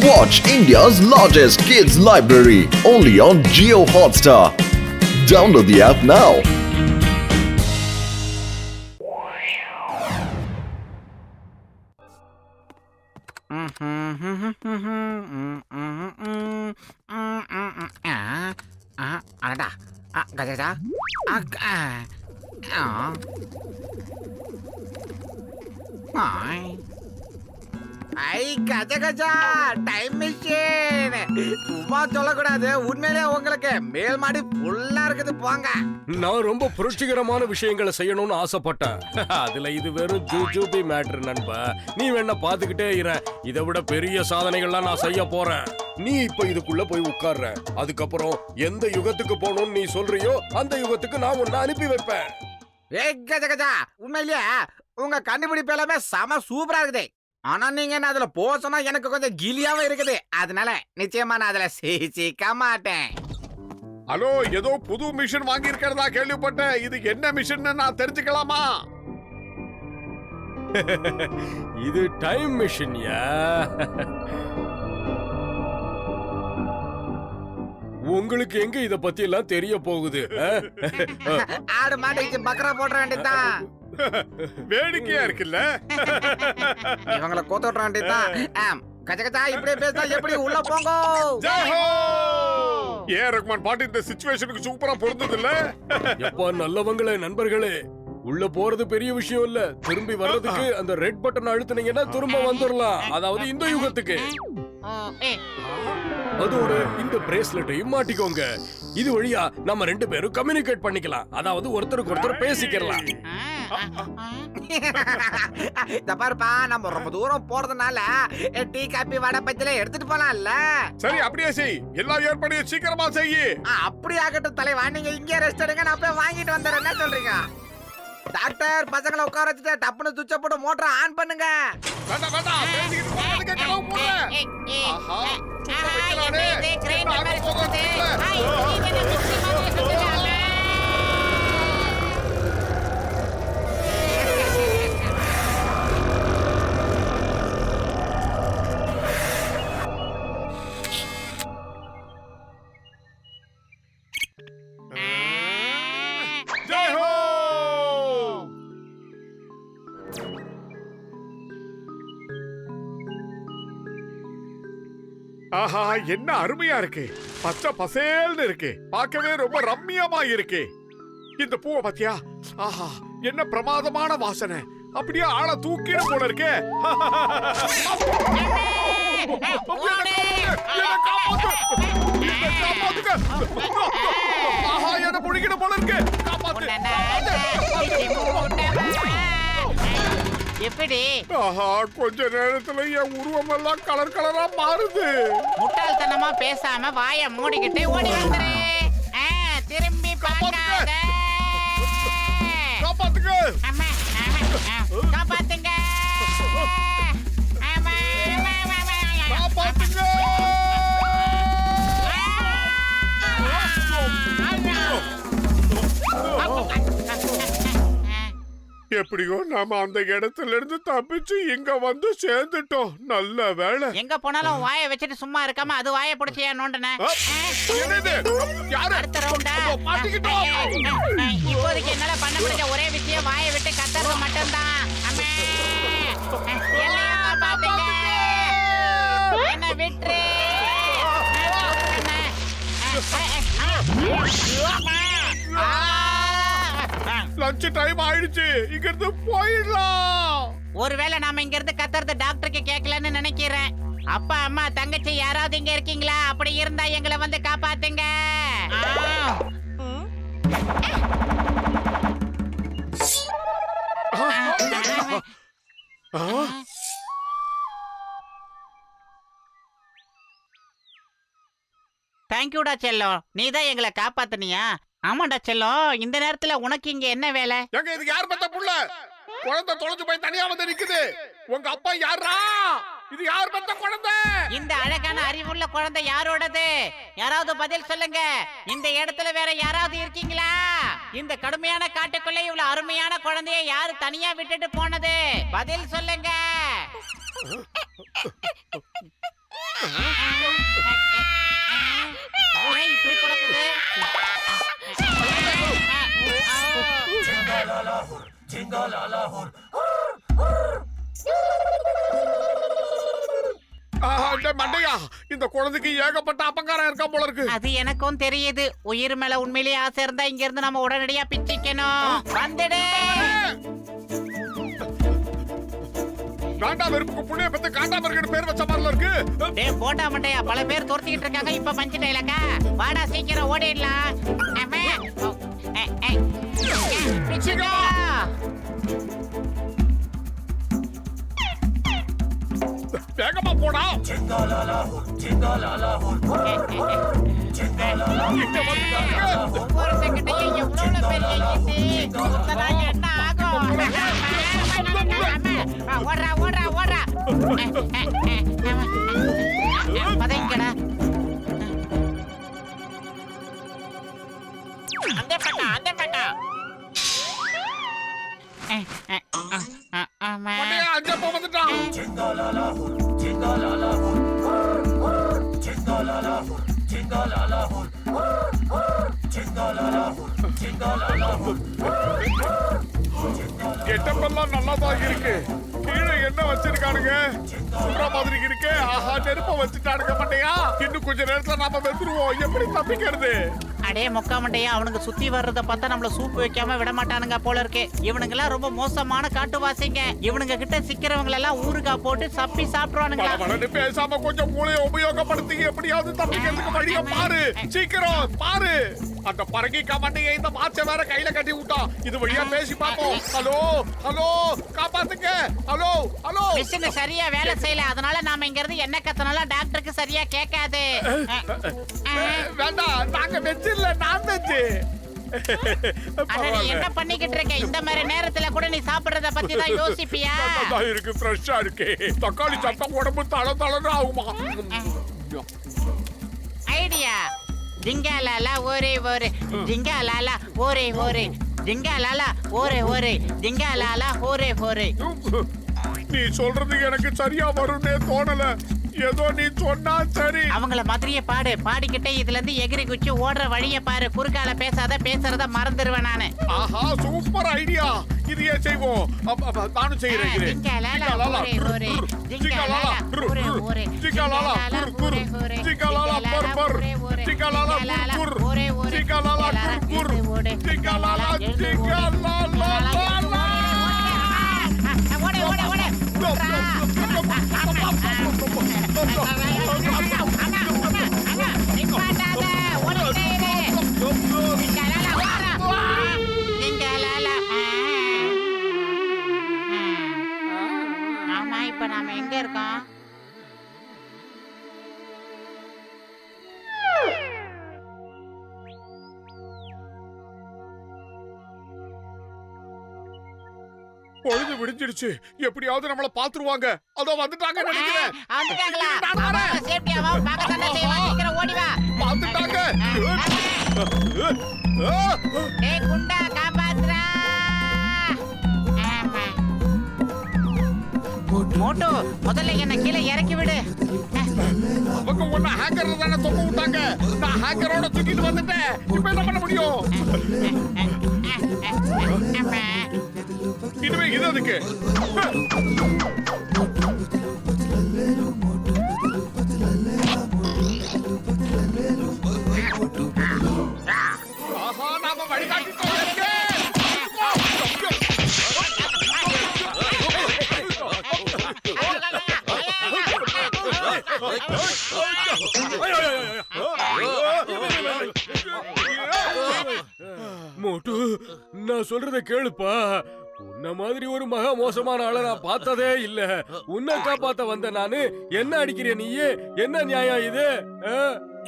Watch India's largest kids library only on Jio Hotstar. Download the app now. அடடா கஜா ஐ Gaja Gaja time machine சும்மா சொல்லக்கூடாது. உண்மையிலே உங்களுக்கு மேல் மாடி ஃபுல்லா இருக்குது போங்க. நான் ரொம்ப புரட்சிகரமான விஷயங்களை செய்யணும்னு ஆசைப்பட்டேன். அதுல இது வெறும் ஜூஜூபி மேட்டர் நண்பா. நீ வேணா பாத்துக்கிட்டே இரு. இதை விட பெரிய சாதனைகள்லாம் நான் செய்ய போறேன். நீ இப்ப இதுக்குள்ள போய் உட்கார்ற. அதுக்கப்புறம் எந்த யுகத்துக்கு போகணும்னு நீ சொல்றியோ அந்த யுகத்துக்கு நான் உன்னை அனுப்பி வைப்பேன். ஏய் கஜ கஜா, உண்மையிலேயே உங்க கண்டுபிடிப்பு எல்லாமே செம சூப்பரா இருக்குது. ஆனா நீங்க என்ன அதுல போசனா எனக்கு கொஞ்சம் கிலியாவே இருக்குது. அதனால நிச்சயமா நான் அதுல சிக்க மாட்டேன். ஹலோ, ஏதோ புது மிஷின் வாங்கி இருக்கிறதா கேள்விப்பட்டேன். இது என்ன மிஷின் நான் தெரிஞ்சுக்கலாமா? இது டைம் மிஷின்யா. உங்களுக்கு எங்க இத பத்தி எல்லாம் தெரிய போகுது? ஆடு மாட்டுக்கு பக்கரா போட வேண்டியதுதான். வேடிக்கையா இருக்குல்ல? இவங்கள கோத்தோட வேண்டியதுதான். கஜ கஜா இப்படியே பேசினா எப்படி? உள்ள போங்க. ரகுமான் பாட்டு இந்த சிச்சுவேஷனுக்கு சூப்பரா பொருந்தது இல்ல? எப்பா நல்லவங்களே, நண்பர்களே, உள்ள போறது பெரிய விஷயம் இல்ல. திரும்பி வர்றதுக்கு அந்த ரெட் பட்டன் அழுத்துனீங்கன்னா திரும்ப வந்துடலாம். அதாவது இந்த யுகத்துக்கு. அதோட இந்த பிரேஸ்லெட்டையும் மாட்டிக்கோங்க. இது வழியா நம்ம ரெண்டு பேரும் கம்யூனிகேட் பண்ணிக்கலாம். அதாவது ஒருத்தருக்கு ஒருத்தர் பேசிக்கலாம். பாருப்பா, நம்ம ரொம்ப தூரம் போறதுனால டீ காபி வடை பத்தில எடுத்துட்டு போலாம்ல. சரி, அப்படியே செய். எல்லா ஏற்பாடையும் சீக்கிரமா செய். அப்படி ஆகட்டும் தலைவா. நீங்க இங்கே ரெஸ்ட் எடுங்க, நான் போய் வாங்கிட்டு வந்துடுறேன். என்ன சொல்றீங்க டாக்டர்? பசங்களை உட்கார வச்சுட்டு டப்புனு சுவிட்ச போட்டு மோட்டரை ஆன் பண்ணுங்க. வேண்டாம் வேண்டாம், பேசிக்கிட்டு போறதுக்கு கனவு போற. ஆஹா, சும்மா வைக்கலானே. நான் போறது ஆஹா, என்ன அருமையா இருக்கு. பச்சை பசேல்னு இருக்கு. பார்க்கவே ரொம்ப ரம்மியமா இருக்கு. இந்த பூவை பாத்தியா? ஆஹா, என்ன பிரமாதமான வாசனை. அப்படியே ஆளை தூக்கிட போல இருக்கே. ஆஹா, என்ன புடிக்கிட போல இருக்கு. எப்படி? ஆஹா, கொஞ்ச நேரத்துல என் உருவம் எல்லாம் கலர் கலரா மாறுது. முட்டாள்தனமா பேசாம வாயை மூடிக்கிட்டு ஓடி வந்துரு. திரும்பி பார்க்காத. காப்பாத்துங்க. அம்மா, காப்பாத்துங்க. காப்பாத்துங்க. எப்படியோ நாம அந்த இடத்துல இருந்து தப்பிச்சு இங்க வந்து சேர்ந்துட்டோம். நல்ல வேளை. எங்க போனாலும் வாயை வச்சுட்டு சும்மா இருக்காம அது வாயை பிடிச்சியா நோண்டன. அடுத்த ரவுண்டா? இப்போதைக்கு என்னால பண்ண முடிஞ்ச ஒரே விஷயம் வாயை விட்டு கத்துறது மட்டும்தான். எல்லாம் பாத்துங்க. என்ன விட்டுரு. லஞ்ச் டைம் ஆயிடுச்சு. இங்க இருந்து போயிடலாம். ஒருவேளை நாம இங்க இருந்து கத்துறது டாக்டருக்கு கேட்கலன்னு நினைக்கிறேன். அப்பா, அம்மா, தங்கச்சி யாராவது இங்க இருக்கீங்களா? அப்படி இருந்தா எங்களை வந்து காப்பாத்துங்க. தேங்க்யூடா செல்லம், நீதான் எங்களை காப்பாத்துனியா? ஆமாண்டா செல்லம், இந்த நேரத்துல உனக்கு இங்க என்ன வேலை? எங்க இதுக்கு யார் பெத்த புள்ள? குழந்தை தொலைஞ்சு போய் தனியா வந்து நிக்குது. உங்க அப்பா யாரா? இது யார் பெத்த குழந்தை? இந்த அழகான அறிவுள்ள குழந்தை யாரோடது? யாராவது பதில் சொல்லுங்க. இந்த இடத்துல வேற யாராவது இருக்கீங்களா? இந்த கடுமையான காட்டுக்குள்ள இவ்வளவு அருமையான குழந்தைய யாரு தனியா விட்டுட்டு போனது? பதில் சொல்லுங்க. இப்படி கிடக்குது. மண்டையா, இந்த குழந்தைக்கு ஏகப்பட்ட அப்பங்காரம் இருக்கா போல இருக்கு. அது எனக்கும் தெரியுது. உயிர் மேல உண்மையிலேயே ஆசை இருந்தா இங்க இருந்து நம்ம உடனடியா பிச்சிக்கணும். வந்துடு. காண்டா வெறுப்புக்கு புண்ணிய பத்தி காண்டா மருகன் பேர் வச்ச மாதிரில இருக்கு. டேய் போட்டா மண்டையா, பல பேர் துரத்திக்கிட்டு இருக்காங்க. இப்ப பஞ்சு டைலாக்கா? வாடா சீக்கிரம் ஓடிடலாம். அம்மா. பிச்சுக்கோ. வேகமா போடா. ஒவ்வொருத்தங்கிட்டையும் எவ்வளவு பெரிய ஈட்டி. சுத்தலாம் என்ன ஆகும்? ஓடுறா ஓடுறா ஓடுறா. பதைங்கடா. அந்த பக்கம் அந்த பக்கம். மண்டையா, அஞ்சப்ப வந்துட்டான். கெட்டப்பெல்லாம் நல்லாதான் இருக்கு. கீழே என்ன வச்சிருக்கானுங்க? சுடுற மாதிரி இருக்கு. ஆஹா, நெருப்ப வச்சுட்டானுங்க. மண்டையா, இன்னும் கொஞ்ச நேரத்துல நாம வெந்துருவோம். எப்படி தப்பிக்கிறது? அடே மொக்கா மண்டையா, அவனுக்கு சுத்தி வர்றத பார்த்தா நம்மள சூப் வைக்காம விட மாட்டானுங்க போல இருக்கு. இவனுங்க எல்லாம் ரொம்ப மோசமான காட்டுவாசிங்க. இவனுங்க கிட்ட சிக்கிறவங்க எல்லாம் ஊறுகாய் போட்டு சப்பி சாப்பிடுவானுங்களா. வளவளன்னு பேசாம கொஞ்சம் மூளையை உபயோகப்படுத்தி எப்படியாவது தப்பிக்கிறதுக்கு வழிய பாரு. சீக்கிரம் பாரு. அந்த பரங்கிக்கா மண்டையை இந்த மாச்ச வேற கையில கட்டி விட்டான். இது வழியா பேசி பாப்போம். ஹலோ ஹலோ, காப்பாத்துங்க. Hello hello. மிஷின் சரியா வேலை செய்யல. அதனால நாம இங்க இருந்து என்ன கத்தனாலும் டாக்டருக்கு சரியா கேட்காது. வேண்டாம், நாங்க வெஜ் இல்ல, நான் வெஜ். அட நீ என்ன பண்ணிக்கிட்டு இருக்க? இந்த மாதிரி நேரத்துல கூட நீ சாப்பிடுறத பத்தி தான் யோசிப்பியா? இருக்கு, ஃப்ரெஷ்ஷா இருக்கு. தக்காளி சாப்பிட்டா உடம்பு தள தளன்னு ஆகுமா? ஐடியா. ஜிங்காலாலா ஒரே ஒரே ஜிங்காலாலா ஒரே ஒரே ஜிங்காலாலா ஒரே ஒரே ஜிங்காலாலா ஒரே ஒரே. நீ சொல்றது எனக்கு சரியா வரும்னே தோணல. ஏதோ நீ சொன்னா சரி. அவங்கள மாதிரியே பாடு. பாடிக்கிட்டே இதுல இருந்து எகிரி குச்சி ஓடுற வழிய பாரு. குறுக்கால பேசாத, பேசுறத மறந்துடுவேன் நானு. ஆஹா, சூப்பர் ஐடியா. இது ஏன் செய்வோம்? நானும் செய்யறேன். ஜிங்காலாலா ஒரே ஒரே ஜிங்காலாலா ஒரே ஒரே ஜிங்காலாலா ஒரே ஒரே ஜிங்காலாலா ஒரே ஒரே ஜிங்காலாலா ஒரே ஒரே ஜிங்காலாலா ஜிங்காலாலா ஜிங்காலாலா. ஓடே ஓடே ஓடே. ஆமா, இப்ப நாம எங்க இருக்கோம்? பொழுது விடிஞ்சிடுச்சு. எப்படியாவது நம்மள பாத்துருவாங்க. அதோ வந்துட்டாங்க நினைக்கிறேன். வந்துட்டாங்களா? ஆமா, சேஃப்டியாவா பார்க்க தானே செய்வா. சீக்கிரம் ஓடி வா. பாத்துட்டாங்க. டேய் குண்டா, காப்பாத்துறா. ஆமா. மோட்டோ, முதல்ல என்ன கீழே இறக்கி விடு. அவங்க ஒண்ணு ஹேக்கர்ல தானே தொங்க விட்டாங்க. நான் ஹேக்கரோட தூக்கிட்டு வந்துட்டேன். இப்ப என்ன பண்ண முடியும்? ஆமா. இனிமே இது அதுக்கு. ஆஹா, நாம வழிகாட்டிட்டோம். மோட்டு, நான் சொல்றத கேளுப்பா. உன்ன மாதிரி ஒரு மகா மோசமான ஆளை நான் பார்த்ததே இல்ல. உன்னை காப்பாத்த வந்த நானு என்ன அடிக்கிற நீயே? என்ன நியாயம் இது?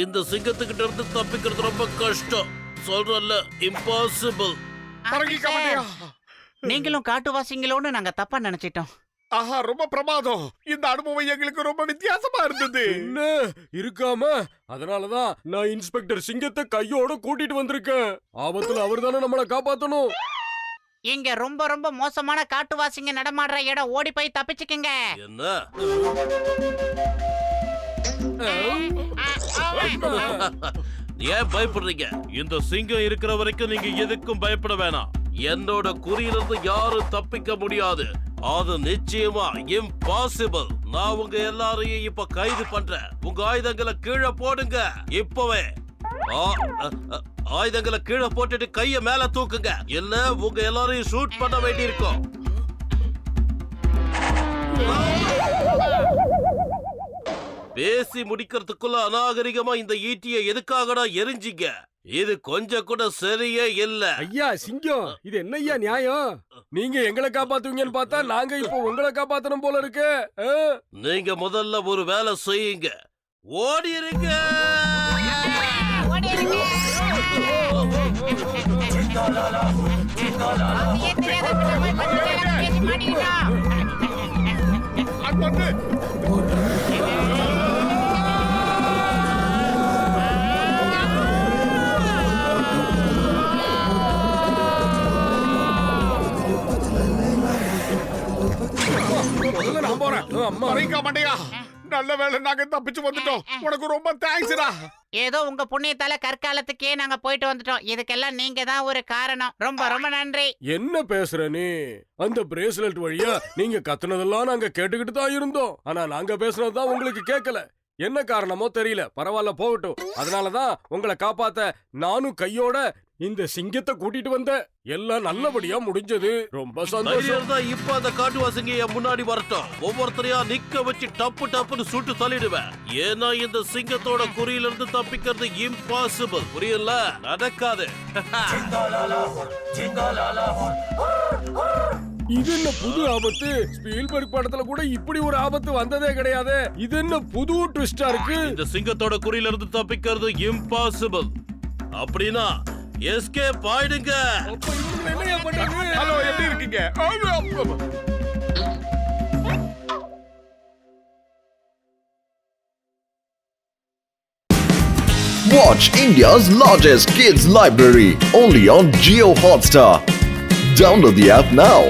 இந்த சிங்கத்துக்கிட்ட இருந்து தப்பிக்கிறது ரொம்ப கஷ்டம். சொல்றல்ல, இம்பாசிபிள். பரங்கிக்கா மண்டையா. நீங்களும் காட்டுவாசிங்களோன்னு நாங்க தப்பா நினைச்சிட்டோம். ஆஹா, ரொம்ப பிரமாதம். இந்த அனுபவம் எங்களுக்கு ரொம்ப வித்தியாசமா இருந்தது. என்ன இருக்காம? அதனாலதான் நான் இன்ஸ்பெக்டர் சிங்கத்தை கையோட கூட்டிட்டு வந்திருக்கேன். ஆபத்துல அவர் தானே நம்மளை காப்பாத்தணும். இங்க ரொம்ப ரொம்ப மோசமான காட்டுவாசிங்க நடமாடுற இடம். ஓடி போய் தப்பிச்சுக்குங்க. என்ன ஏன் பயப்படுறீங்க? இந்த சிங்கம் இருக்கிற வரைக்கும் நீங்க எதுக்கும் பயப்பட வேணாம். என்னோட குறியிலிருந்து யாரும் தப்பிக்க முடியாது. அது நிச்சயமா இம்பாசிபிள். நான் உங்க எல்லாரையும் இப்ப கைது பண்றேன். உங்க ஆயுதங்களை கீழே போடுங்க இப்பவே. ஆயுதங்களை கீழே போட்டுட்டு கைய மேல தூக்குங்க, இல்ல உங்க எல்லாரையும் ஷூட் பண்ண வேண்டியிருக்கும். பேசி முடிக்கிறதுக்குள்ள அநாகரிகமா இந்த ஈட்டியை எதுக்காகடா எரிஞ்சிங்க? இது கொஞ்சம் கூட சரியே இல்ல. ஐயா சிங்கம், இது என்ன ஐயா நியாயம்? நீங்க எங்களை காப்பாத்துவீங்கன்னு பார்த்தா நாங்க இப்போ உங்களை காப்பாத்தணும் போல இருக்கு. நீங்க முதல்ல ஒரு வேலை செய்யுங்க, ஓடிருங்க. நான் போறேன். அம்மா மண்டையா, நல்ல வேளை நாங்க தப்பிச்சு வந்துட்டோம். உனக்கு ரொம்ப தேங்க்ஸ்டா. ஏதோ உங்க புண்ணியத்தால கற்காலத்துக்கே நாங்க போயிட்டு வந்துட்டோம். இதுக்கெல்லாம் நீங்க தான் ஒரு காரணம். ரொம்ப ரொம்ப நன்றி. என்ன பேசுற நீ? அந்த பிரேஸ்லெட் வழியா நீங்க கத்துனதெல்லாம் நாங்க கேட்டுக்கிட்டு தான் இருந்தோம். ஆனா நாங்க பேசுனதுதான் உங்களுக்கு கேட்கல. என்ன காரணமோ தெரியல. பரவாயில்ல, போகட்டும். அதனாலதான் உங்களை காப்பாத்த நானும் கையோட இந்த சிங்கத்தை கூட்டிட்டு வந்தேன். எல்லாம் நல்லபடியா முடிஞ்சது. ரொம்ப சந்தோஷம். இப்ப அந்த காட்டுவாசிங்க என் முன்னாடி வரட்டும். ஒவ்வொருத்தரையா நிக்க வச்சு டப்பு டப்புன்னு சுட்டு தள்ளிடுவேன். ஏன்னா இந்த சிங்கத்தோட குறியிலிருந்து தப்பிக்கிறது இம்பாசிபிள். புரியல? நடக்காது. இது என்ன புது ஆபத்து? ஸ்பீல்பர்க் படத்துல கூட இப்படி ஒரு ஆபத்து வந்ததே கிடையாது. இது என்ன புது ட்விஸ்டா இருக்கு? இந்த சிங்கத்தோட குறியிலிருந்து தப்பிக்கிறது இம்பாசிபிள். அப்படின்னா எஸ்கேப் ஆயிடுங்க. ஹலோ, எப்படி இருக்கீங்க? Watch India's largest kids library only on Jio Hotstar. Download the app now.